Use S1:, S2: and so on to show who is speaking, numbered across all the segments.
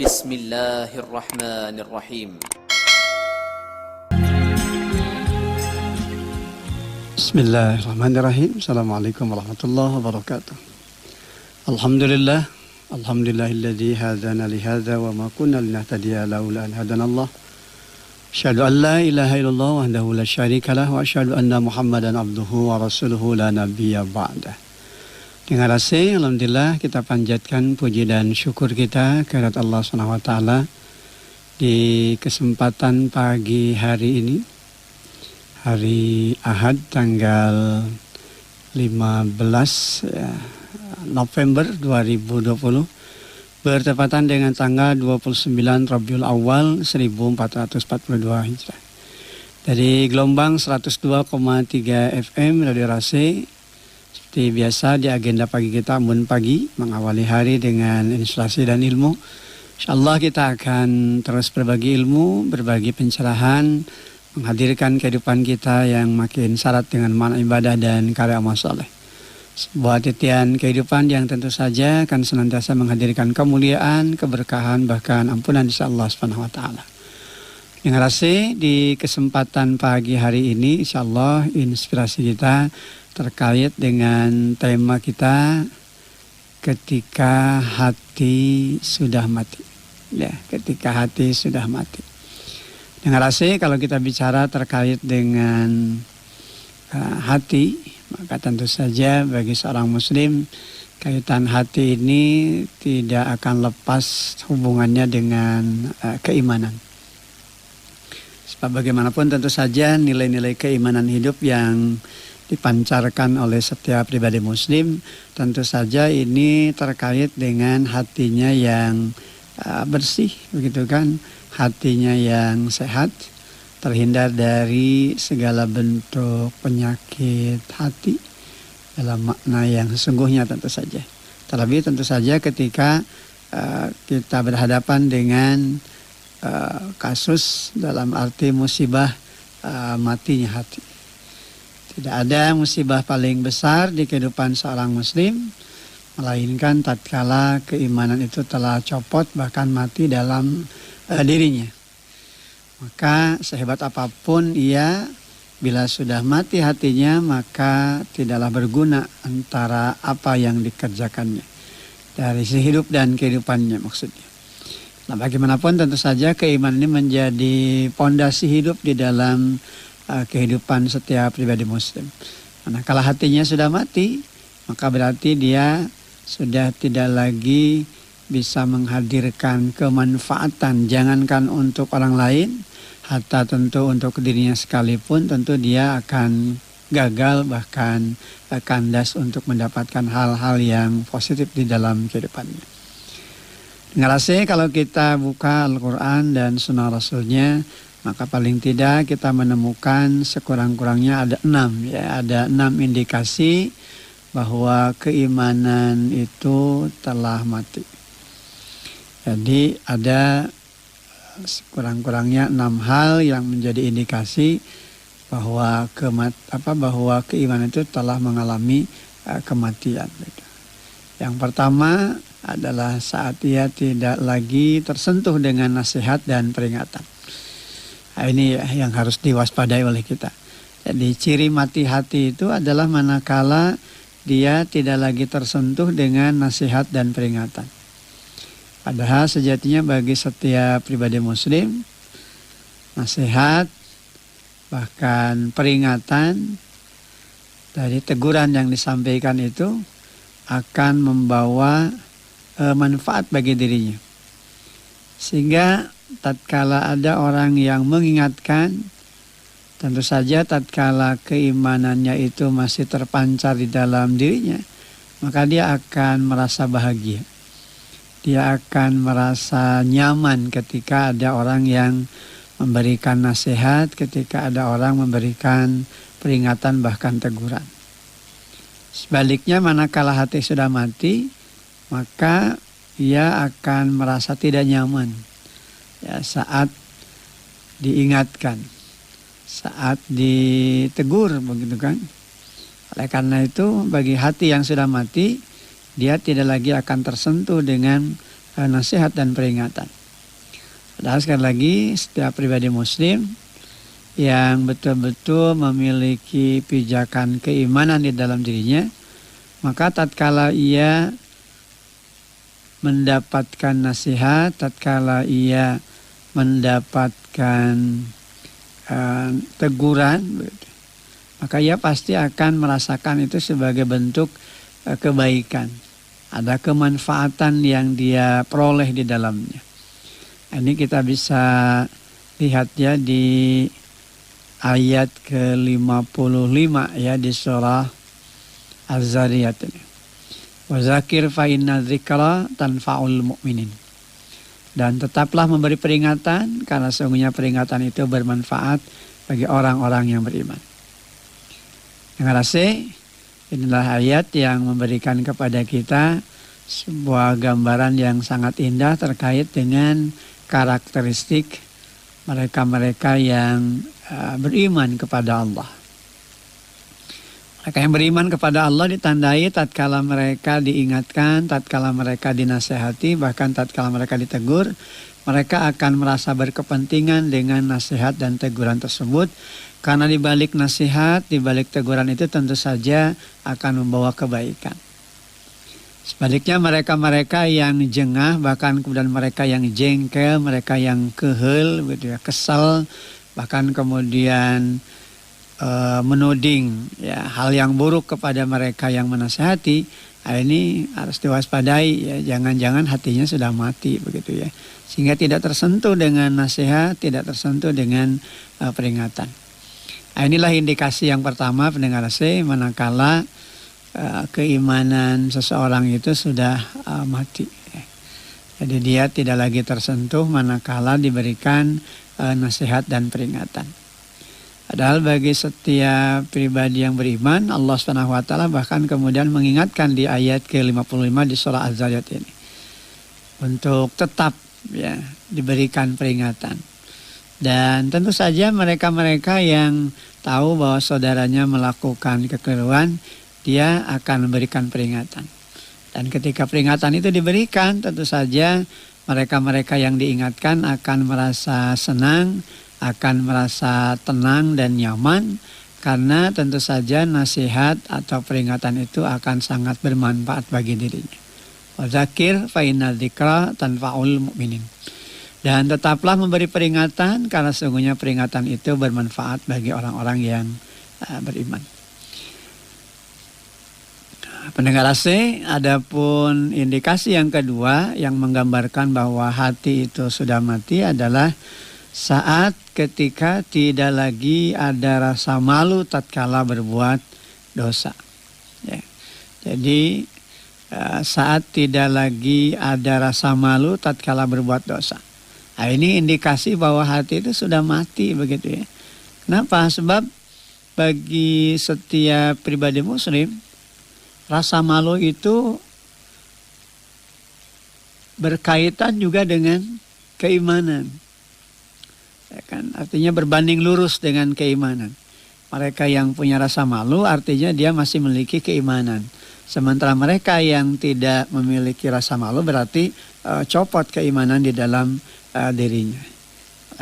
S1: Bismillahirrahmanirrahim.
S2: Bismillahirrahmanirrahim. Assalamualaikum warahmatullahi wabarakatuh. Alhamdulillah. Alhamdulillahilladzi hadana li hadza wa ma kunna linahtadiya laula an hadanallah. Asyhadu an la ilaha illallah wahdahu la syarikalah wa asyhadu anna Muhammadan abduhu wa rasuluhu la nabiyya ba'dah. Dengan rasa alhamdulillah kita panjatkan puji dan syukur kita kehadirat Allah Subhanahu wa taala di kesempatan pagi hari ini, hari Ahad tanggal 15 November 2020 bertepatan dengan tanggal 29 Rabiul Awal 1442 Hijrah. Dari gelombang 102,3 FM Radio Rase. Seperti biasa di agenda pagi kita Ambon Pagi mengawali hari dengan inspirasi dan ilmu. InsyaAllah kita akan terus berbagi ilmu, berbagi pencerahan, menghadirkan kehidupan kita yang makin syarat dengan makna ibadah dan karya amal saleh. Sebuah titian kehidupan yang tentu saja akan senantiasa menghadirkan kemuliaan, keberkahan, bahkan ampunan insyaallah subhanahu wa ta'ala. Dengan rasa di kesempatan pagi hari ini insyaallah inspirasi kita terkait dengan tema kita ketika hati sudah mati. Ya, ketika hati sudah mati. Dengan rasa kalau kita bicara terkait dengan hati, maka tentu saja bagi seorang muslim kaitan hati ini tidak akan lepas hubungannya dengan keimanan. Sebab bagaimanapun tentu saja nilai-nilai keimanan hidup yang dipancarkan oleh setiap pribadi muslim tentu saja ini terkait dengan hatinya yang bersih, begitu kan, hatinya yang sehat, terhindar dari segala bentuk penyakit hati dalam makna yang sesungguhnya tentu saja. Terlebih tentu saja ketika kita berhadapan dengan kasus dalam arti musibah matinya hati. Tidak ada musibah paling besar di kehidupan seorang muslim melainkan tatkala keimanan itu telah copot bahkan mati dalam dirinya. Maka sehebat apapun ia, bila sudah mati hatinya maka tidaklah berguna antara apa yang dikerjakannya dari sisi hidup dan kehidupannya maksudnya. Nah, bagaimanapun tentu saja keimanan ini menjadi pondasi hidup di dalam kehidupan setiap pribadi muslim. Nah, kalau hatinya sudah mati, maka berarti dia sudah tidak lagi bisa menghadirkan kemanfaatan, jangankan untuk orang lain, hatta tentu untuk dirinya sekalipun, tentu dia akan gagal bahkan kandas untuk mendapatkan hal-hal yang positif di dalam kehidupannya. Dengan rasa kalau kita buka Al-Quran dan Sunnah Rasulnya, maka paling tidak kita menemukan sekurang-kurangnya ada 6 ada 6 indikasi bahwa keimanan itu telah mati. Jadi ada sekurang-kurangnya 6 hal yang menjadi indikasi bahwa bahwa keimanan itu telah mengalami kematian. Yang pertama adalah saat ia tidak lagi tersentuh dengan nasihat dan peringatan. Nah, ini yang harus diwaspadai oleh kita. Jadi ciri mati hati itu adalah manakala dia tidak lagi tersentuh dengan nasihat dan peringatan. Padahal sejatinya bagi setiap pribadi muslim, nasihat bahkan peringatan dari teguran yang disampaikan itu akan membawa manfaat bagi dirinya. Sehingga tatkala ada orang yang mengingatkan, tentu saja tatkala keimanannya itu masih terpancar di dalam dirinya, maka dia akan merasa bahagia. Dia akan merasa nyaman ketika ada orang yang memberikan nasihat, ketika ada orang memberikan peringatan bahkan teguran. Sebaliknya manakala hati sudah mati, maka ia akan merasa tidak nyaman saat diingatkan, saat ditegur, begitu kan. Oleh karena itu bagi hati yang sudah mati, dia tidak lagi akan tersentuh dengan nasihat dan peringatan. Padahal sekali lagi setiap pribadi muslim yang betul-betul memiliki pijakan keimanan di dalam dirinya, maka tatkala ia mendapatkan nasihat, tatkala ia mendapatkan teguran, maka ia pasti akan merasakan itu sebagai bentuk kebaikan. Ada kemanfaatan yang dia peroleh di dalamnya. Ini kita bisa lihat ya di ayat ke-55 ya di surah Az-Zariyat ini. Wa zakir fa inna dzikra tanfa'ul mu'minin. Dan tetaplah memberi peringatan karena sesungguhnya peringatan itu bermanfaat bagi orang-orang yang beriman. Yang inilah ayat yang memberikan kepada kita sebuah gambaran yang sangat indah terkait dengan karakteristik mereka-mereka yang beriman kepada Allah. Mereka yang beriman kepada Allah ditandai tatkala mereka diingatkan, tatkala mereka dinasehati, bahkan tatkala mereka ditegur, mereka akan merasa berkepentingan dengan nasihat dan teguran tersebut. Karena di balik nasihat, di balik teguran itu tentu saja akan membawa kebaikan. Sebaliknya mereka-mereka yang jengah, bahkan kemudian mereka yang jengkel, mereka yang kehel, kesal, bahkan kemudian menuding ya, hal yang buruk kepada mereka yang menasihati, ini harus diwaspadai ya, jangan-jangan hatinya sudah mati begitu ya, sehingga tidak tersentuh dengan nasihat, tidak tersentuh dengan peringatan. Inilah indikasi yang pertama pendengar AC, manakala keimanan seseorang itu sudah mati. Jadi dia tidak lagi tersentuh manakala diberikan nasihat dan peringatan. Padahal bagi setiap pribadi yang beriman, Allah SWT bahkan kemudian mengingatkan di ayat ke-55 di surah Az-Zariyat ini untuk tetap ya diberikan peringatan. Dan tentu saja mereka-mereka yang tahu bahwa saudaranya melakukan kekeliruan, dia akan memberikan peringatan. Dan ketika peringatan itu diberikan, tentu saja mereka-mereka yang diingatkan akan merasa senang, akan merasa tenang dan nyaman, karena tentu saja nasihat atau peringatan itu akan sangat bermanfaat bagi dirinya. Wa dzakir fa inna dzikra tanfa'ul mu'minin. Dan tetaplah memberi peringatan karena sesungguhnya peringatan itu bermanfaat bagi orang-orang yang beriman. Pendengar AC, adapun indikasi yang kedua yang menggambarkan bahwa hati itu sudah mati adalah saat ketika tidak lagi ada rasa malu tatkala berbuat dosa. Ya. Jadi saat tidak lagi ada rasa malu tatkala berbuat dosa. Nah, ini indikasi bahwa hati itu sudah mati begitu ya. Kenapa? Sebab bagi setiap pribadi muslim, rasa malu itu berkaitan juga dengan keimanan. Ya kan? Artinya berbanding lurus dengan keimanan. Mereka yang punya rasa malu artinya dia masih memiliki keimanan. Sementara mereka yang tidak memiliki rasa malu berarti copot keimanan di dalam dirinya.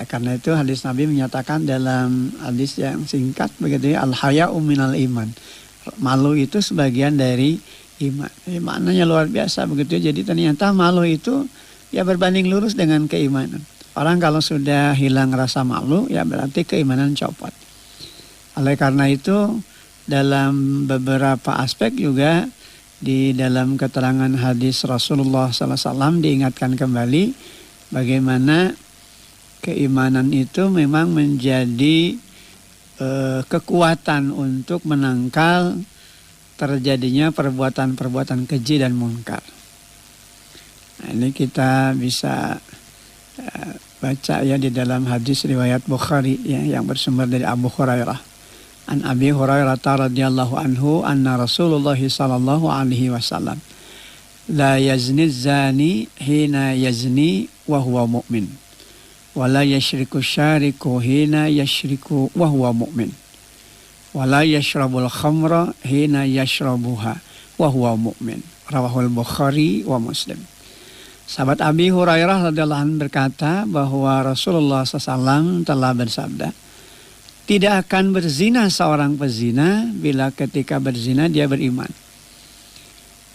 S2: Karena itu hadis Nabi menyatakan dalam hadis yang singkat begitu ya, al-haya'u minal iman. Malu itu sebagian dari iman. Maknanya luar biasa begitu ya. Jadi ternyata malu itu ya berbanding lurus dengan keimanan. Orang kalau sudah hilang rasa malu ya berarti keimanan copot. Oleh karena itu dalam beberapa aspek juga di dalam keterangan hadis Rasulullah SAW diingatkan kembali bagaimana keimanan itu memang menjadi kekuatan untuk menangkal terjadinya perbuatan-perbuatan keji dan munkar. Nah, ini kita bisa baca ya di dalam hadis riwayat Bukhari ya, yang bersumber dari Abu Hurairah. An Abi Hurairah radhiyallahu anhu anna Rasulullah sallallahu alaihi wasallam la yazni zani hina yazni wa huwa mu'min wa la yashriku syariku hina yashriku wa huwa mu'min wa la yashrabul khamra hina yashrabuha wa huwa mu'min. Rawahul Bukhari wa Muslim. Sahabat Abi Hurairah radhiyallahu anhu berkata bahwa Rasulullah SAW telah bersabda, tidak akan berzina seorang pezina bila ketika berzina dia beriman.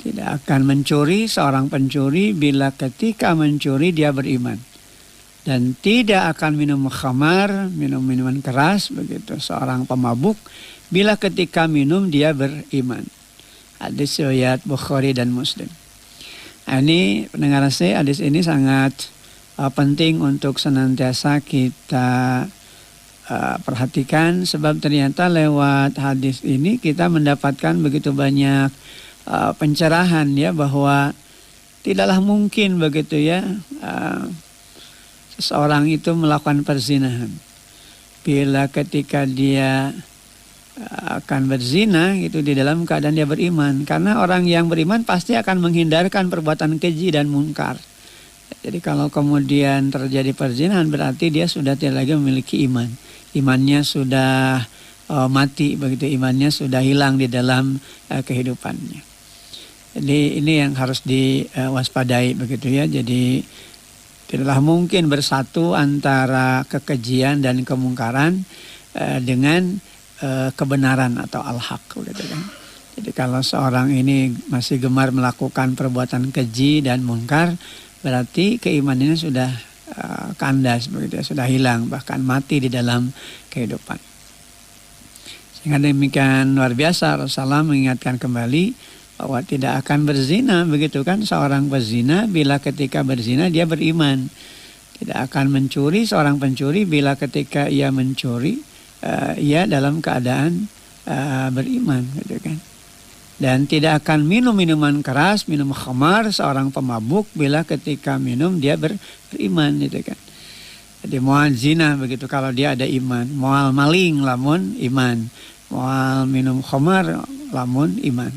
S2: Tidak akan mencuri seorang pencuri bila ketika mencuri dia beriman. Dan tidak akan minum khamar, minum minuman keras, begitu seorang pemabuk, bila ketika minum dia beriman. Hadis riwayat Bukhari dan Muslim. Nah, ini pendengar saya, hadis ini sangat penting untuk senantiasa kita perhatikan, sebab ternyata lewat hadis ini kita mendapatkan begitu banyak pencerahan ya, bahwa tidaklah mungkin begitu ya seseorang itu melakukan perzinahan bila ketika dia akan berzina itu di dalam keadaan dia beriman, karena orang yang beriman pasti akan menghindarkan perbuatan keji dan munkar. Jadi kalau kemudian terjadi perzinahan berarti dia sudah tidak lagi memiliki iman, imannya sudah mati begitu, imannya sudah hilang di dalam kehidupannya. Jadi ini yang harus diwaspadai begitu ya. Jadi tidaklah mungkin bersatu antara kekejian dan kemungkaran dengan kebenaran atau al-haq gitu kan. Jadi kalau seorang ini masih gemar melakukan perbuatan keji dan mungkar, berarti keimanannya sudah kandas begitu ya, sudah hilang, bahkan mati di dalam kehidupan. Sehingga demikian luar biasa Rasulullah mengingatkan kembali bahwa tidak akan berzina begitu kan seorang pezina bila ketika berzina dia beriman. Tidak akan mencuri seorang pencuri bila ketika ia mencuri ia dalam keadaan beriman gitu kan. Dan tidak akan minum minuman keras, minum khamar seorang pemabuk bila ketika minum dia beriman gitu kan. Jadi moal zina begitu kalau dia ada iman, moal maling lamun iman, moal minum khamar lamun iman.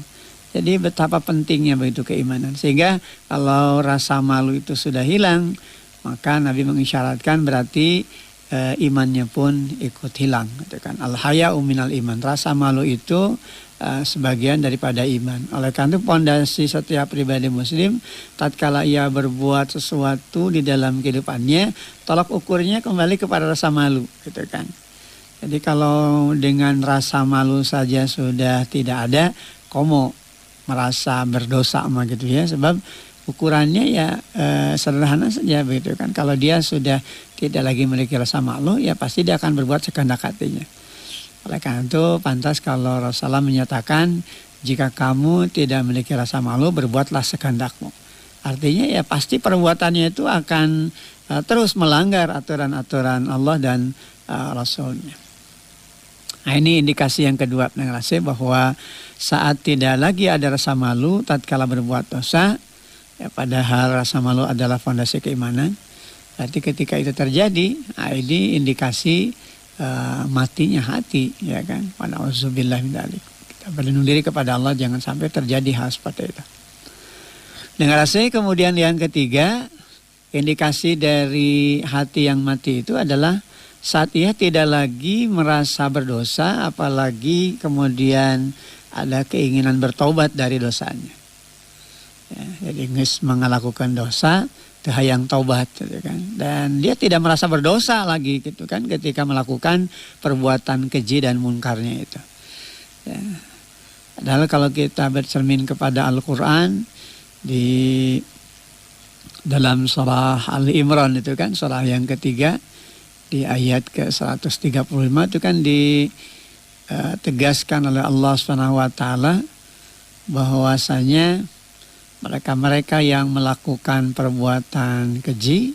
S2: Jadi betapa pentingnya begitu keimanan. Sehingga kalau rasa malu itu sudah hilang, maka Nabi mengisyaratkan berarti imannya pun ikut hilang gitu kan. Al-haya'u minal iman. Rasa malu itu sebagian daripada iman. Oleh karena itu pondasi setiap pribadi muslim tatkala ia berbuat sesuatu di dalam kehidupannya, tolak ukurnya kembali kepada rasa malu gitu kan. Jadi kalau dengan rasa malu saja sudah tidak ada, komo merasa berdosa mah gitu ya, sebab ukurannya ya sederhana saja begitu kan. Kalau dia sudah tidak lagi memiliki rasa malu, ya pasti dia akan berbuat sekehendak hatinya. Oleh karena itu pantas kalau Rasulullah menyatakan jika kamu tidak memiliki rasa malu, berbuatlah sekehendakmu. Artinya ya pasti perbuatannya itu akan terus melanggar aturan-aturan Allah dan Rasulnya. Nah ini indikasi yang kedua bahwa saat tidak lagi ada rasa malu tatkala berbuat dosa, ya padahal rasa malu adalah fondasi keimanan. Berarti ketika itu terjadi, nah ini indikasi matinya hati, ya kan. Wa na'udzubillah min dzalik. Kita berlindung diri kepada Allah jangan sampai terjadi hal seperti itu. Dengar saya kemudian yang ketiga, indikasi dari hati yang mati itu adalah saat ia tidak lagi merasa berdosa, apalagi kemudian ada keinginan bertobat dari dosanya. Ya, jadi nges melakukan dosa, hayang taubat gitu kan. Dan dia tidak merasa berdosa lagi gitu kan ketika melakukan perbuatan keji dan munkarnya itu. Ya. Padahal kalau kita bercermin kepada Al-Qur'an di dalam surah Al-Imran itu kan, surah yang ketiga di ayat ke-135 itu kan ditegaskan oleh Allah Subhanahu wa taala bahwasanya mereka-mereka yang melakukan perbuatan keji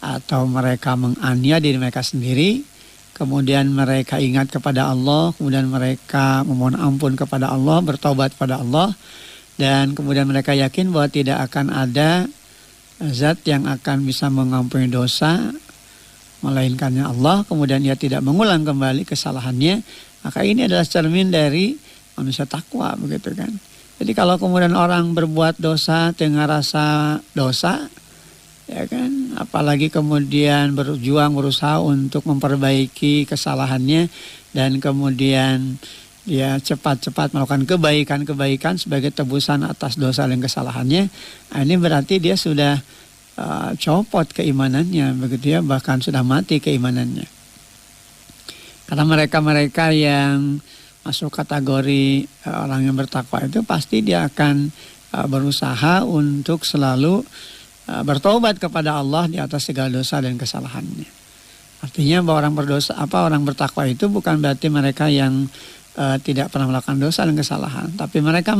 S2: atau mereka menganiaya diri mereka sendiri, kemudian mereka ingat kepada Allah, kemudian mereka memohon ampun kepada Allah, bertobat kepada Allah, dan kemudian mereka yakin bahwa tidak akan ada zat yang akan bisa mengampuni dosa melainkannya Allah, kemudian ia tidak mengulang kembali kesalahannya, maka ini adalah cermin dari manusia takwa begitu kan. Jadi kalau kemudian orang berbuat dosa dengan rasa dosa, ya kan, apalagi kemudian berjuang berusaha untuk memperbaiki kesalahannya dan kemudian dia cepat-cepat melakukan kebaikan-kebaikan sebagai tebusan atas dosa dan kesalahannya, nah ini berarti dia sudah copot keimanannya begitu ya, bahkan sudah mati keimanannya. Karena mereka-mereka yang masuk kategori orang yang bertakwa itu pasti dia akan berusaha untuk selalu bertobat kepada Allah di atas segala dosa dan kesalahannya. Artinya bahwa orang bertakwa itu bukan berarti mereka yang tidak pernah melakukan dosa dan kesalahan, tapi mereka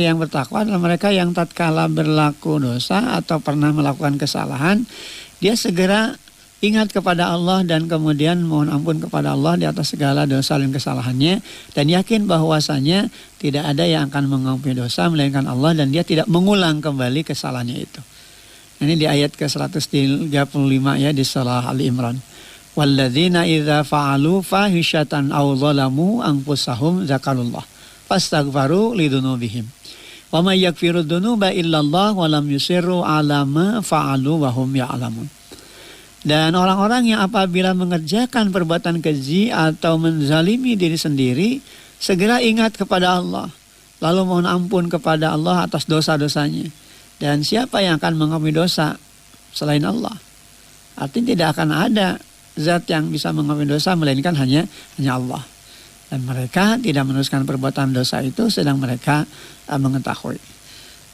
S2: yang bertakwa adalah mereka yang tatkala berlaku dosa atau pernah melakukan kesalahan, dia segera ingat kepada Allah dan kemudian mohon ampun kepada Allah di atas segala dosa dan kesalahannya, dan yakin bahwasanya tidak ada yang akan mengampuni dosa melainkan Allah, dan dia tidak mengulang kembali kesalahannya itu. Ini di ayat ke-135 ya di surah Ali Imran. Walladzina idza fa'alu fahishatan aw zalamu anfusahum zakarullah fastaghfaru lidunubihim wa may yaghfiru dzunuba illallah wa lam yusirru 'ala ma fa'alu wa hum ya'lamun. Dan orang-orang yang apabila mengerjakan perbuatan keji atau menzalimi diri sendiri, segera ingat kepada Allah, lalu mohon ampun kepada Allah atas dosa-dosanya. Dan siapa yang akan mengampuni dosa selain Allah? Artinya tidak akan ada zat yang bisa mengampuni dosa melainkan hanya Allah. Dan mereka tidak meneruskan perbuatan dosa itu sedang mereka mengetahui.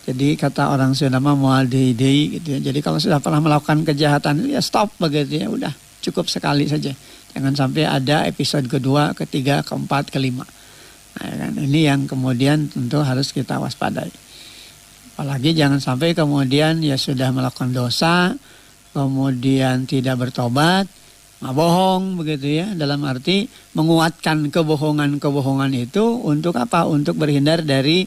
S2: Jadi kata orang Sunda mah moal deui gitu ya. Jadi kalau sudah pernah melakukan kejahatan ya stop begitu ya, udah cukup sekali saja. Jangan sampai ada episode kedua, ketiga, keempat, kelima. Nah, kan? Ini yang kemudian tentu harus kita waspadai. Apalagi jangan sampai kemudian ya sudah melakukan dosa, kemudian tidak bertobat, bohong begitu ya. Dalam arti menguatkan kebohongan itu untuk apa? Untuk berhindar dari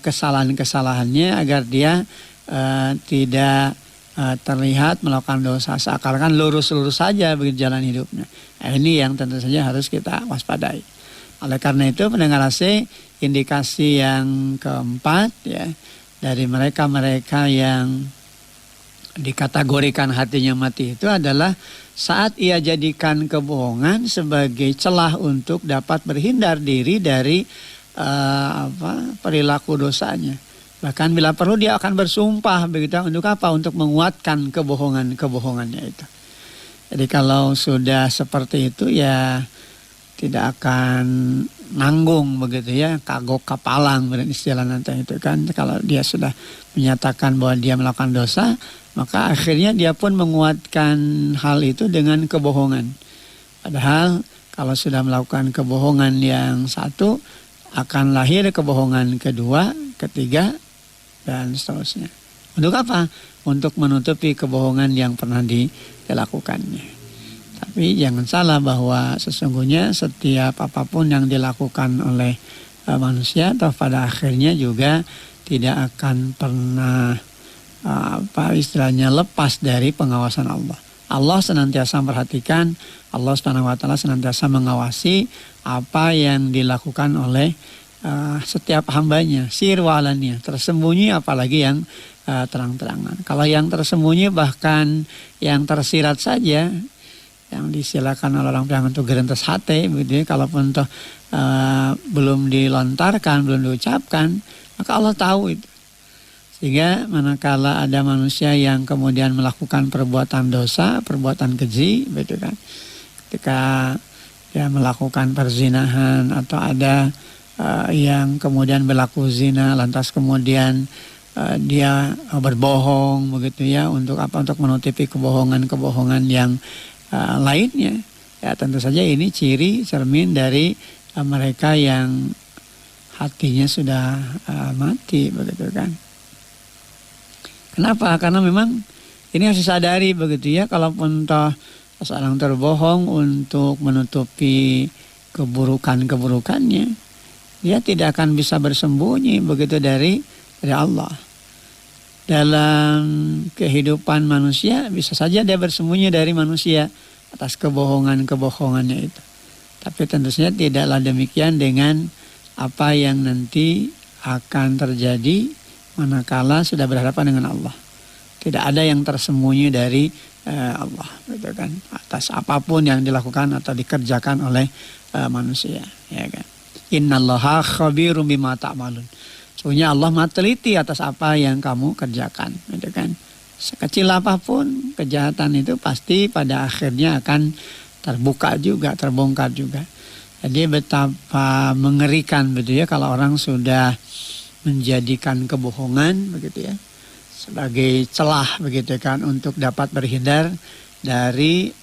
S2: kesalahan-kesalahannya agar dia tidak terlihat melakukan dosa, seakan-akan lurus-lurus saja begitu jalan hidupnya. Nah, ini yang tentu saja harus kita waspadai. Oleh karena itu pendengar AC, indikasi yang keempat ya dari mereka-mereka yang dikategorikan hatinya mati itu adalah saat ia jadikan kebohongan sebagai celah untuk dapat berhindar diri dari perilaku dosanya. Bahkan bila perlu dia akan bersumpah begitu, untuk apa? Untuk menguatkan kebohongannya itu. Jadi kalau sudah seperti itu ya tidak akan nanggung begitu ya, kagok kapalang dan istilah nanti itu kan. Kalau dia sudah menyatakan bahwa dia melakukan dosa, maka akhirnya dia pun menguatkan hal itu dengan kebohongan. Padahal kalau sudah melakukan kebohongan yang satu, akan lahir kebohongan kedua, ketiga, dan seterusnya. Untuk apa? Untuk menutupi kebohongan yang pernah dilakukannya. Tapi jangan salah bahwa sesungguhnya setiap apapun yang dilakukan oleh manusia atau pada akhirnya juga tidak akan pernah istilahnya lepas dari pengawasan Allah. Allah senantiasa memperhatikan, Allah SWT senantiasa mengawasi apa yang dilakukan oleh setiap hambanya, sir wa alaniyah, tersembunyi apalagi yang terang-terangan. Kalau yang tersembunyi bahkan yang tersirat saja, yang disilakan oleh orang bilang untuk gerentes hati, begitu ya, kalaupun toh belum dilontarkan, belum diucapkan, maka Allah tahu itu. Sehingga manakala ada manusia yang kemudian melakukan perbuatan dosa, perbuatan keji, begitu kan, ketika dia melakukan perzinahan atau ada yang kemudian berlaku zina, lantas kemudian dia berbohong, begitu ya, untuk apa? Untuk menutupi kebohongan yang lainnya. Ya tentu saja ini ciri cermin dari mereka yang hatinya sudah mati, begitu kan. Kenapa? Karena memang ini harus disadari begitu ya, kalaupun toh seorang terbohong untuk menutupi keburukannya, dia tidak akan bisa bersembunyi begitu dari Allah. Dalam kehidupan manusia bisa saja dia bersembunyi dari manusia atas kebohongannya itu. Tapi tentu saja tidaklah demikian dengan apa yang nanti akan terjadi manakala sudah berhadapan dengan Allah. Tidak ada yang tersembunyi dari Allah, gitu kan, atas apapun yang dilakukan atau dikerjakan oleh manusia, ya kan. Innallaha khabirum bima ta'malun. Sesungguhnya Allah maha teliti atas apa yang kamu kerjakan, gitu kan. Sekecil apapun kejahatan itu pasti pada akhirnya akan terbuka juga, terbongkar juga. Jadi betapa mengerikan begitu ya kalau orang sudah menjadikan kebohongan begitu ya sebagai celah begitu kan untuk dapat berhindar dari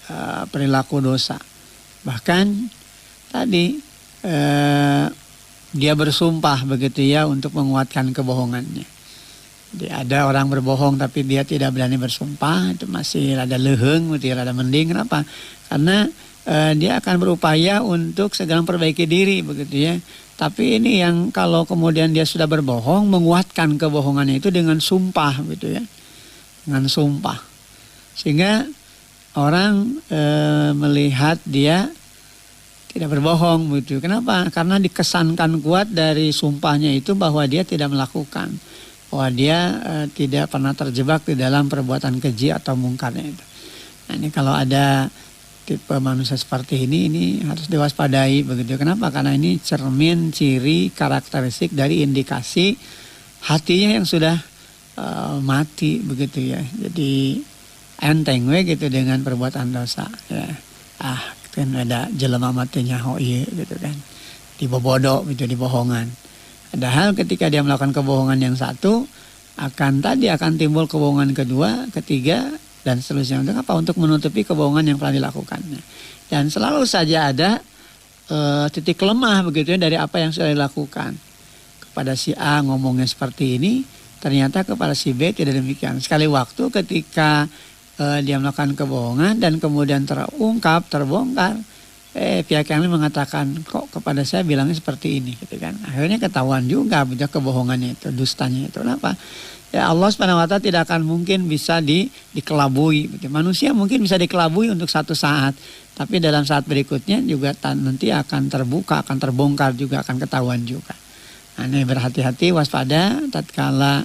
S2: perilaku dosa. Bahkan tadi dia bersumpah begitu ya untuk menguatkan kebohongannya. Jadi ada orang berbohong tapi dia tidak berani bersumpah, itu masih rada leheng, rada mending. Kenapa? Karena dia akan berupaya untuk segera memperbaiki diri begitu ya. Tapi ini yang kalau kemudian dia sudah berbohong, menguatkan kebohongannya itu dengan sumpah gitu ya. Dengan sumpah. Sehingga orang melihat dia tidak berbohong gitu. Kenapa? Karena dikesankan kuat dari sumpahnya itu bahwa dia tidak melakukan. Bahwa dia tidak pernah terjebak di dalam perbuatan keji atau mungkarnya itu. Nah, ini kalau ada tipe manusia seperti ini harus diwaspadai begitu. Kenapa? Karena ini cermin, ciri, karakteristik dari indikasi hatinya yang sudah mati begitu ya. Jadi enteng we gitu dengan perbuatan dosa ya. Kan ada jelema matinya iya gitu kan. Dibobodo gitu, dibohongan. Padahal ketika dia melakukan kebohongan yang satu akan timbul kebohongan kedua, ketiga dan seterusnya. Untuk apa? Untuk menutupi kebohongan yang pernah dilakukannya. Dan selalu saja ada titik lemah begitu ya dari apa yang sudah dilakukan. Kepada si A ngomongnya seperti ini, ternyata kepada si B tidak demikian. Sekali waktu ketika dia melakukan kebohongan dan kemudian terungkap, terbongkar, pihak yang lain mengatakan kok kepada saya bilangnya seperti ini gitu kan. Akhirnya ketahuan juga betul kebohongannya itu, dustanya itu. Kenapa? Ya Allah Subhanahu wa taala tidak akan mungkin bisa dikelabui. Manusia mungkin bisa dikelabui untuk satu saat, tapi dalam saat berikutnya juga nanti akan terbuka, akan terbongkar juga, akan ketahuan juga. Nah, ini berhati-hati, waspada tatkala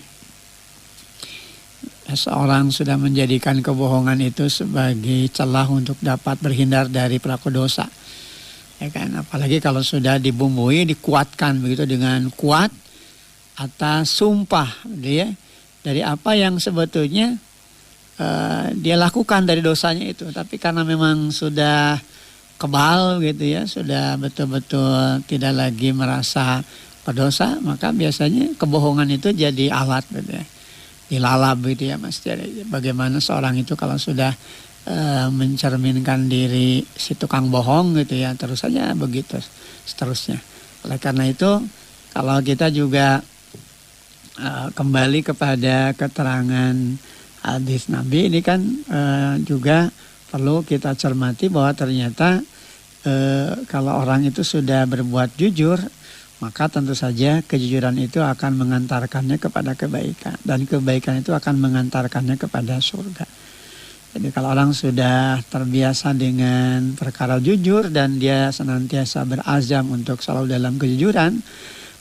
S2: seorang sudah menjadikan kebohongan itu sebagai celah untuk dapat berhindar dari pelaku dosa. Ya kan, apalagi kalau sudah dibumbui, dikuatkan begitu dengan kuat atas sumpah gitu ya. Dari apa yang sebetulnya dia lakukan dari dosanya itu, tapi karena memang sudah kebal gitu ya, sudah betul-betul tidak lagi merasa berdosa, maka biasanya kebohongan itu jadi alat gitu ya. Dilalap gitu ya Mas. Jadi bagaimana seorang itu kalau sudah mencerminkan diri si tukang bohong gitu ya, terus saja begitu seterusnya. Oleh karena itu kalau kita juga kembali kepada keterangan hadis Nabi ini kan juga perlu kita cermati bahwa ternyata kalau orang itu sudah berbuat jujur, maka tentu saja kejujuran itu akan mengantarkannya kepada kebaikan. Dan kebaikan itu akan mengantarkannya kepada surga. Jadi kalau orang sudah terbiasa dengan perkara jujur dan dia senantiasa berazam untuk selalu dalam kejujuran,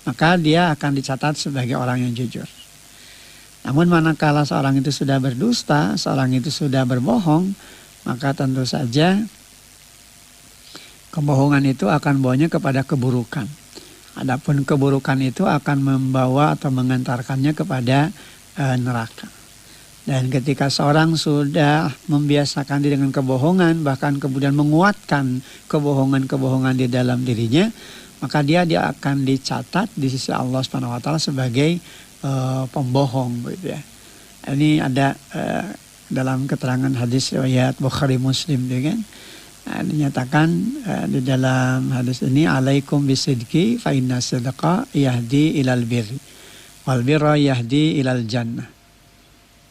S2: maka dia akan dicatat sebagai orang yang jujur. Namun manakala seorang itu sudah berdusta, seorang itu sudah berbohong, maka tentu saja kebohongan itu akan bawanya kepada keburukan. Adapun keburukan itu akan membawa atau mengantarkannya kepada neraka. Dan ketika seorang sudah membiasakan diri dengan kebohongan, bahkan kemudian menguatkan kebohongan-kebohongan di dalam dirinya, maka dia akan dicatat di sisi Allah Subhanahu wa taala sebagai pembohong gitu ya. Ini ada dalam keterangan hadis riwayat Bukhari Muslim kan. Dinyatakan di dalam hadis ini, alaikum bisidqi fa inna sidqa yahdi ilal birri wal birra yahdi ilal jannah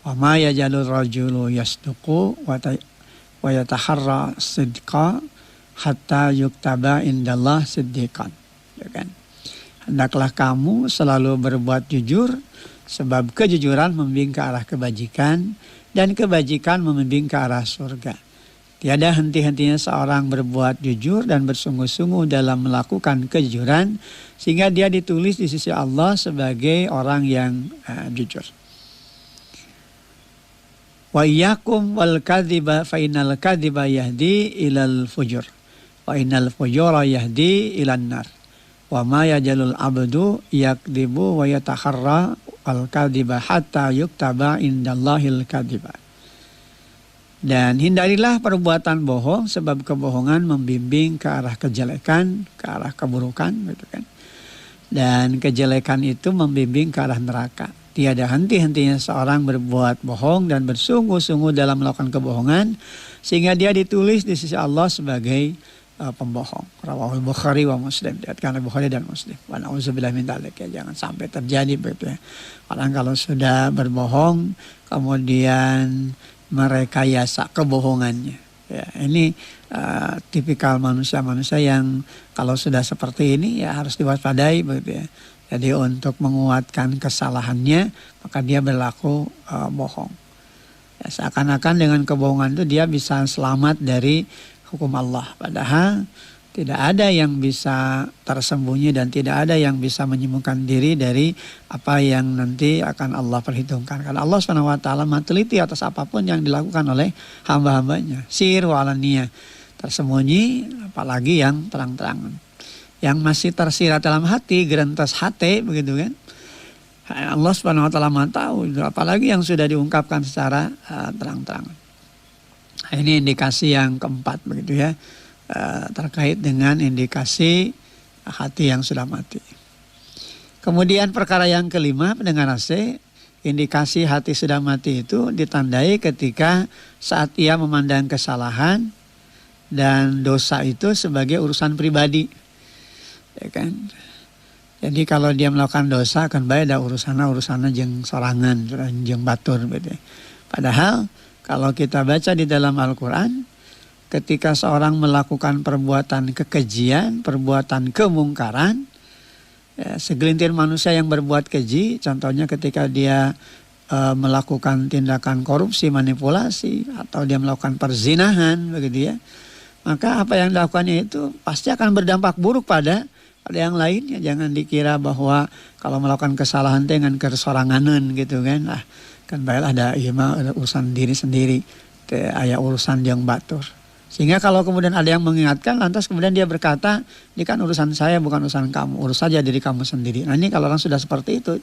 S2: wa ma yajalur rajulu yasduqu wa yataharra sidqa hatta yuktaba indallah siddiqan. Ya kan? Hendaklah kamu selalu berbuat jujur, sebab kejujuran membimbing ke arah kebajikan dan kebajikan membimbing ke arah surga. Tiada henti-hentinya seorang berbuat jujur dan bersungguh-sungguh dalam melakukan kejujuran, sehingga dia ditulis di sisi Allah sebagai orang yang jujur. Wa iyyakum wal kadhiba fa innal kadhiba yahdi ilal fujur wa innal fujura yahdi ilan nar. Wa ma yajalul abdu yakdibu wa yataharra tattaqal kadhiba hatta yuktaba indallahil kadhiba. Dan hindarilah perbuatan bohong, sebab kebohongan membimbing ke arah kejelekan, ke arah keburukan, gitu kan. Dan kejelekan itu membimbing ke arah neraka. Tiada henti-hentinya seorang berbuat bohong dan bersungguh-sungguh dalam melakukan kebohongan, sehingga dia ditulis di sisi Allah sebagai pembohong. Rawahul Bukhari wa Muslim, diriwayatkan oleh Bukhari dan Muslim. Wa na'udzubillahi min dzalik, ya, jangan sampai terjadi begitu ya. Orang kalau sudah berbohong kemudian merekayasa kebohongannya. Ya, ini tipikal manusia-manusia yang kalau sudah seperti ini ya harus diwaspadai begitu ya. Jadi untuk menguatkan kesalahannya maka dia berlaku bohong. Ya, seakan-akan dengan kebohongan itu dia bisa selamat dari hukum Allah. Padahal tidak ada yang bisa tersembunyi dan tidak ada yang bisa menyembuhkan diri dari apa yang nanti akan Allah perhitungkan. Karena Allah SWT teliti atas apapun yang dilakukan oleh hamba-hambanya. Sir wa alaniyah, tersembunyi apalagi yang terang-terangan. Yang masih tersirat dalam hati, gerentas hati begitu kan. Allah SWT tahu, apalagi yang sudah diungkapkan secara terang-terangan. Ini indikasi yang keempat begitu ya. Terkait dengan indikasi hati yang sudah mati. Kemudian perkara yang kelima, pendengar AC, indikasi hati sudah mati itu ditandai ketika saat ia memandang kesalahan dan dosa itu sebagai urusan pribadi, ya kan? Jadi kalau dia melakukan dosa kan baik ada urusannya jeung sorangan, jeung batur gitu. Padahal kalau kita baca di dalam Al-Quran, ketika seorang melakukan perbuatan kekejian, perbuatan kemungkaran, ya, segelintir manusia yang berbuat keji, contohnya ketika dia melakukan tindakan korupsi, manipulasi, atau dia melakukan perzinahan, begitu ya, maka apa yang dilakukannya itu pasti akan berdampak buruk pada yang lainnya. Jangan dikira bahwa kalau melakukan kesalahan dengan kesoranganan gitu kan, kan baiklah ada urusan diri sendiri, ada urusan yang batur. Sehingga kalau kemudian ada yang mengingatkan, lantas kemudian dia berkata, ini kan urusan saya bukan urusan kamu, urus saja diri kamu sendiri. Nah ini kalau orang sudah seperti itu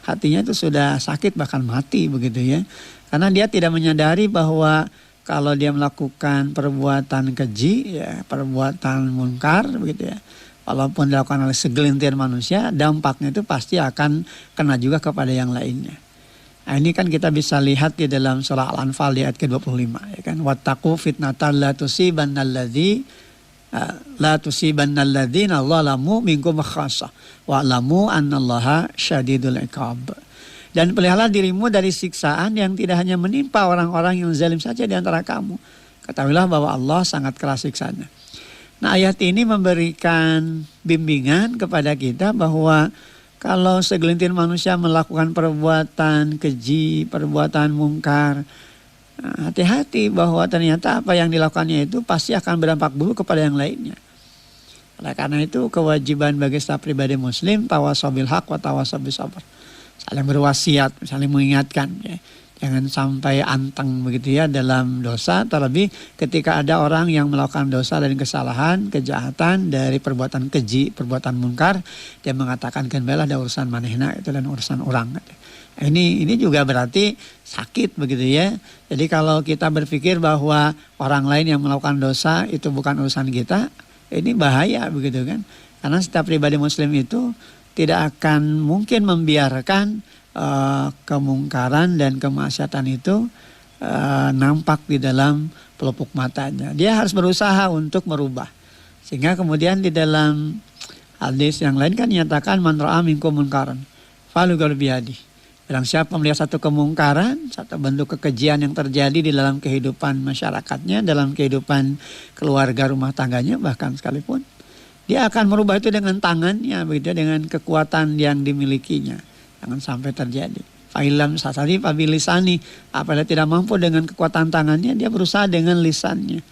S2: hatinya itu sudah sakit bahkan mati begitu ya. Karena dia tidak menyadari bahwa kalau dia melakukan perbuatan keji, ya, perbuatan munkar begitu ya, walaupun dilakukan oleh segelintir manusia, dampaknya itu pasti akan kena juga kepada yang lainnya. Nah, ini kan kita bisa lihat di dalam surah Al-Anfal di ayat ke-25 ya kan, wattaqu fitnatan la tusibannalladzina zalamu minkum khassah wa'lamu annallaha syadidul iqab. Dan peliharalah dirimu dari siksaan yang tidak hanya menimpa orang-orang yang zalim saja di antara kamu. Ketahuilah bahwa Allah sangat keras siksanya. Nah, ayat ini memberikan bimbingan kepada kita bahwa kalau segelintir manusia melakukan perbuatan keji, perbuatan mungkar, hati-hati bahwa ternyata apa yang dilakukannya itu pasti akan berdampak buruk kepada yang lainnya. Oleh karena itu kewajiban bagi setiap pribadi muslim tawasau bil haq wa tawasau bis sabr. Saling berwasiat, saling mengingatkan ya. Jangan sampai anteng begitu ya dalam dosa, terlebih ketika ada orang yang melakukan dosa dan kesalahan, kejahatan dari perbuatan keji, perbuatan mungkar, dia mengatakan kan belah ada urusan manehna itu dan urusan orang. Ini juga berarti sakit begitu ya. Jadi kalau kita berpikir bahwa orang lain yang melakukan dosa itu bukan urusan kita, ini bahaya begitu kan. Karena setiap pribadi muslim itu tidak akan mungkin membiarkan kemungkaran dan kemaksiatan itu nampak di dalam pelupuk matanya. Dia harus berusaha untuk merubah. Sehingga kemudian di dalam hadis yang lain kan nyatakan man ra'a minkum munkaran falyughayyir biyadihi. Barang siapa melihat satu kemungkaran, satu bentuk kekejian yang terjadi di dalam kehidupan masyarakatnya, dalam kehidupan keluarga rumah tangganya bahkan sekalipun, dia akan merubah itu dengan tangannya, begitu, dengan kekuatan yang dimilikinya. Jangan sampai terjadi. Fa'ilam sasari fabilisani. Apabila tidak mampu dengan kekuatan tangannya, dia berusaha dengan lisannya.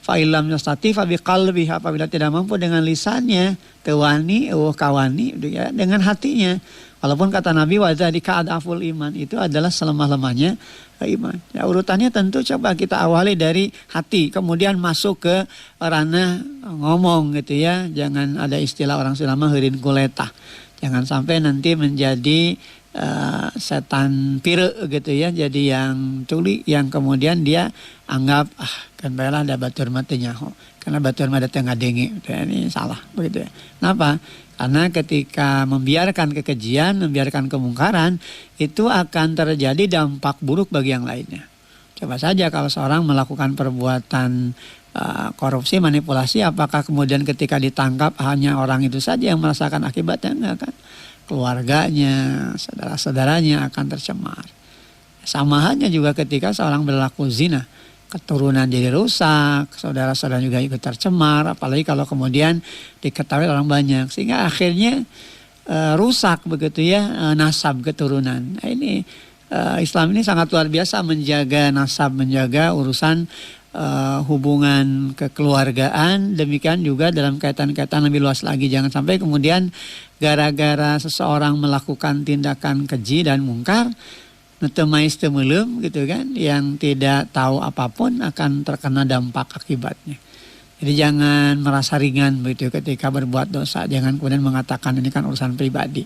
S2: Fa'ilam yastati fabiqalbi. Apabila tidak mampu dengan lisannya, tewani, kawani, ya, dengan hatinya. Walaupun kata Nabi wa dzalika adaful iman, itu adalah selemah-lemahnya iman. Ya, urutannya tentu coba kita awali dari hati, kemudian masuk ke ranah ngomong gitu ya. Jangan ada istilah orang Sunda mah heureun kuletah. Jangan sampai nanti menjadi setan pire gitu ya, jadi yang tuli yang kemudian dia anggap kan baiklah ada batur mah teu nyaho karena batur mah datang ngadenge, ini salah begitu ya. Kenapa? Karena ketika membiarkan kekejian, membiarkan kemungkaran, itu akan terjadi dampak buruk bagi yang lainnya. Coba saja kalau seorang melakukan perbuatan korupsi, manipulasi, apakah kemudian ketika ditangkap hanya orang itu saja yang merasakan akibatnya? Enggak kan? Keluarganya, saudara-saudaranya akan tercemar. Sama halnya juga ketika seorang berlaku zina, keturunan jadi rusak, saudara-saudara juga ikut tercemar, apalagi kalau kemudian diketahui orang banyak, sehingga akhirnya rusak begitu ya nasab keturunan. Nah, ini Islam ini sangat luar biasa menjaga nasab, menjaga urusan hubungan kekeluargaan, demikian juga dalam kaitan-kaitan lebih luas lagi. Jangan sampai kemudian gara-gara seseorang melakukan tindakan keji dan mungkar, netemais temelum gitu kan, yang tidak tahu apapun akan terkena dampak akibatnya. Jadi jangan merasa ringan begitu ketika berbuat dosa, jangan kemudian mengatakan ini kan urusan pribadi.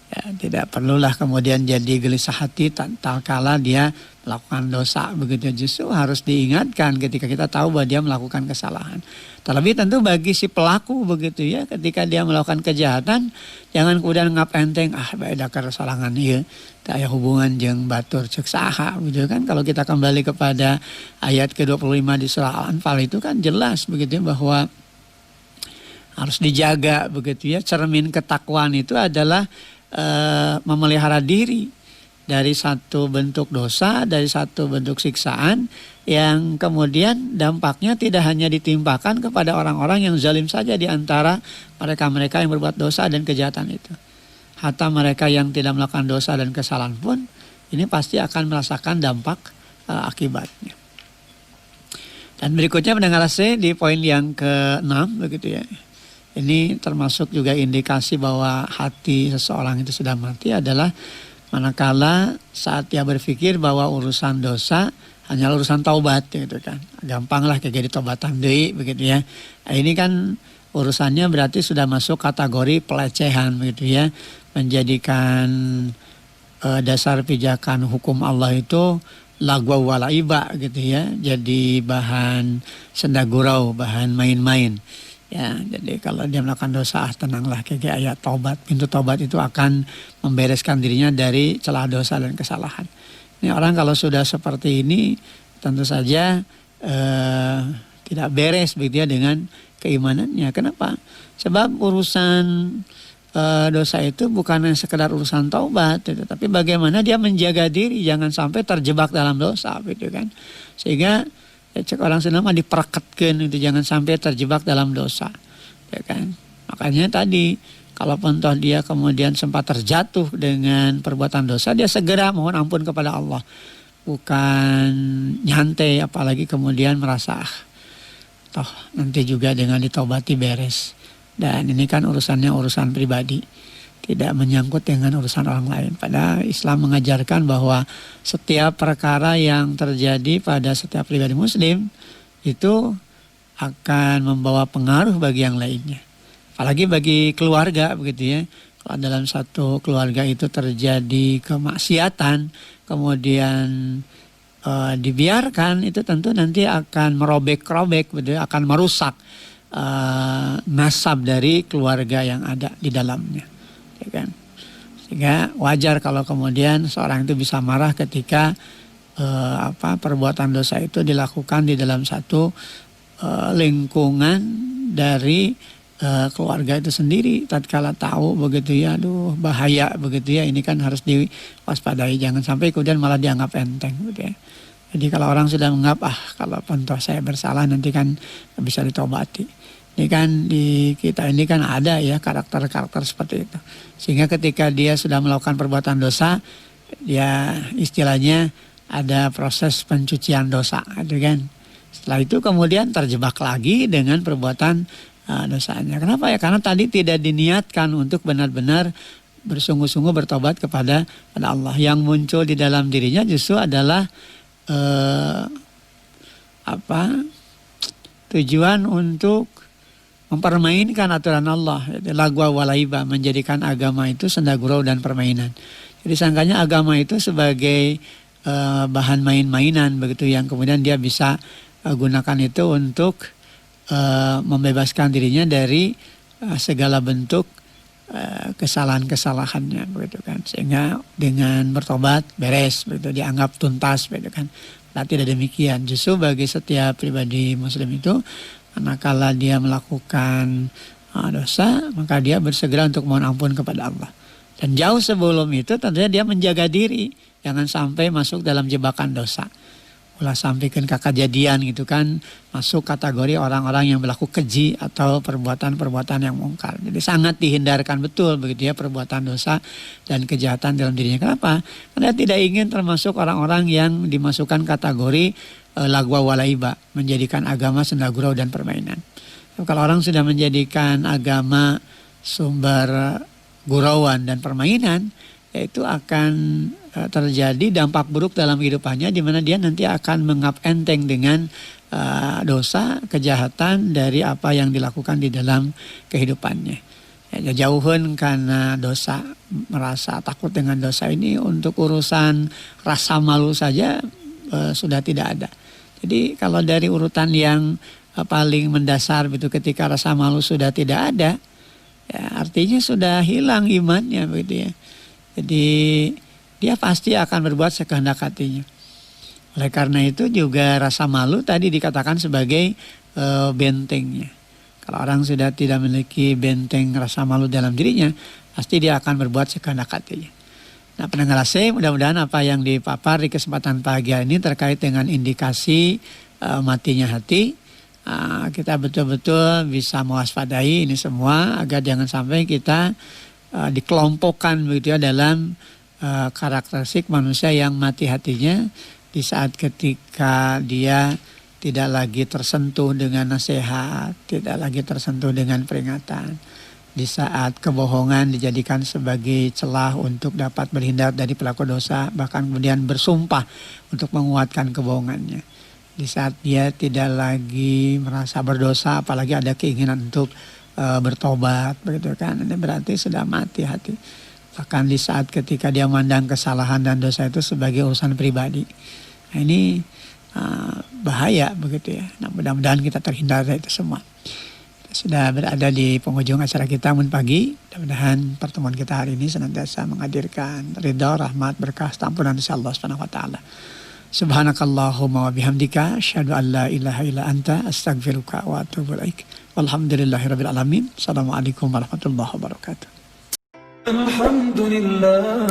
S2: Ya, tidak perlulah kemudian jadi gelisah hati tatkala dia melakukan dosa begitu. Justru harus diingatkan ketika kita tahu bahwa dia melakukan kesalahan. Terlebih tentu bagi si pelaku begitu ya, ketika dia melakukan kejahatan, jangan kemudian ngap enteng bae da kesalahan ieu teu aya hubungan jeung batur ceuk saha gitu kan. Kalau kita kembali kepada ayat ke-25 di surah Al-Anfal itu kan jelas begitu bahwa harus dijaga begitu ya. Cermin ketakwaan itu adalah memelihara diri dari satu bentuk dosa, dari satu bentuk siksaan yang kemudian dampaknya tidak hanya ditimpakan kepada orang-orang yang zalim saja di antara mereka-mereka yang berbuat dosa dan kejahatan itu. Hatta mereka yang tidak melakukan dosa dan kesalahan pun ini pasti akan merasakan dampak akibatnya. Dan berikutnya pendengar C di poin yang ke-6 begitu ya. Ini termasuk juga indikasi bahwa hati seseorang itu sudah mati adalah manakala saat dia berpikir bahwa urusan dosa hanya urusan taubat gitu kan. Gampanglah kayak gitu tobatan deui begitu ya. Nah, ini kan urusannya berarti sudah masuk kategori pelecehan begitu ya. Menjadikan dasar pijakan hukum Allah itu lagwa walaiba gitu ya. Jadi bahan senda gurau, bahan main-main. Ya, jadi kalau dia melakukan dosa, tenanglah, kayak ayat taubat. Pintu taubat itu akan membereskan dirinya dari celah dosa dan kesalahan. Ini orang kalau sudah seperti ini, tentu saja tidak beres begitu ya dengan keimanannya. Kenapa? Sebab urusan dosa itu bukan sekedar urusan taubat, tapi bagaimana dia menjaga diri jangan sampai terjebak dalam dosa, gitu kan? Sehingga cek orang Sunda mah dipereketkeun itu jangan sampai terjebak dalam dosa, ya kan? Makanya tadi kalau toh dia kemudian sempat terjatuh dengan perbuatan dosa, dia segera mohon ampun kepada Allah, bukan nyantai apalagi kemudian merasa toh nanti juga dengan ditaubati beres. Dan ini kan urusannya urusan pribadi, tidak menyangkut dengan urusan orang lain. Padahal Islam mengajarkan bahwa setiap perkara yang terjadi pada setiap pribadi muslim itu akan membawa pengaruh bagi yang lainnya. Apalagi bagi keluarga begitu ya. Kalau dalam satu keluarga itu terjadi kemaksiatan, kemudian dibiarkan, itu tentu nanti akan merobek-robek, begitu, akan merusak nasab dari keluarga yang ada di dalamnya. Ya kan? Sehingga wajar kalau kemudian seorang itu bisa marah ketika perbuatan dosa itu dilakukan di dalam satu lingkungan dari keluarga itu sendiri. Tatkala tahu begitu ya, aduh bahaya begitu ya, ini kan harus diwaspadai, jangan sampai kemudian malah dianggap enteng gitu ya. Jadi kalau orang sudah menganggap kalau toh saya bersalah nanti kan bisa ditobati. Ini kan di kita ini kan ada ya karakter-karakter seperti itu. Sehingga ketika dia sudah melakukan perbuatan dosa, ya istilahnya ada proses pencucian dosa, gitu kan. Setelah itu kemudian terjebak lagi dengan perbuatan dosanya. Kenapa ya? Karena tadi tidak diniatkan untuk benar-benar bersungguh-sungguh bertobat kepada Allah. Yang muncul di dalam dirinya justru adalah tujuan untuk mempermainkan aturan Allah, lagwa walaiba, menjadikan agama itu senda gurau dan permainan. Jadi sangkanya agama itu sebagai bahan main-mainan begitu, yang kemudian dia bisa gunakan itu untuk membebaskan dirinya dari segala bentuk kesalahan-kesalahannya begitu kan, sehingga dengan bertobat beres begitu, dianggap tuntas begitu kan. Nah, tidak demikian. Justru bagi setiap pribadi muslim itu, manakala dia melakukan dosa, maka dia bersegera untuk mohon ampun kepada Allah. Dan jauh sebelum itu tentunya dia menjaga diri, jangan sampai masuk dalam jebakan dosa. Ulah sampaikan ke kejadian gitu kan, masuk kategori orang-orang yang berlaku keji atau perbuatan-perbuatan yang mungkar. Jadi sangat dihindarkan betul begitu ya perbuatan dosa dan kejahatan dalam dirinya. Kenapa? Karena tidak ingin termasuk orang-orang yang dimasukkan kategori lagwa walaiba, menjadikan agama senda gurau dan permainan. Kalau orang sudah menjadikan agama sumber gurauan dan permainan, yaitu akan terjadi dampak buruk dalam kehidupannya, di mana dia nanti akan mengap enteng dengan dosa, kejahatan dari apa yang dilakukan di dalam kehidupannya. Ya, jauhin karena dosa, merasa takut dengan dosa ini, untuk urusan rasa malu saja sudah tidak ada. Jadi kalau dari urutan yang paling mendasar itu, ketika rasa malu sudah tidak ada, ya artinya sudah hilang imannya begitu ya. Jadi dia pasti akan berbuat sekehendak hatinya. Oleh karena itu juga rasa malu tadi dikatakan sebagai bentengnya. Kalau orang sudah tidak memiliki benteng rasa malu dalam dirinya, pasti dia akan berbuat sekehendak hatinya. Nah, pendengar AC, mudah-mudahan apa yang dipapar di kesempatan pagi ini terkait dengan indikasi matinya hati, kita betul-betul bisa mewaspadai ini semua, agar jangan sampai kita dikelompokkan begitu ya dalam karakteristik manusia yang mati hatinya di saat ketika dia tidak lagi tersentuh dengan nasihat, tidak lagi tersentuh dengan peringatan. Di saat kebohongan dijadikan sebagai celah untuk dapat berhindar dari pelaku dosa, bahkan kemudian bersumpah untuk menguatkan kebohongannya. Di saat dia tidak lagi merasa berdosa, apalagi ada keinginan untuk bertobat, begitu kan? Ini berarti sudah mati hati. Bahkan di saat ketika dia memandang kesalahan dan dosa itu sebagai urusan pribadi. Nah, ini bahaya begitu ya. Nah, mudah-mudahan kita terhindar dari itu semua. Kita sudah berada di penghujung acara kita pagi. Mudah-mudahan pertemuan kita hari ini senantiasa menghadirkan ridha, rahmat, berkah, ampunan dari Allah Subhanahu wa taala. Subhanakallahumma wa bihamdika asyhadu an la ilaha illa anta astaghfiruka wa atubu ilaik. Walhamdulillahirabbil alamin. Assalamualaikum warahmatullahi wabarakatuh. Alhamdulillah.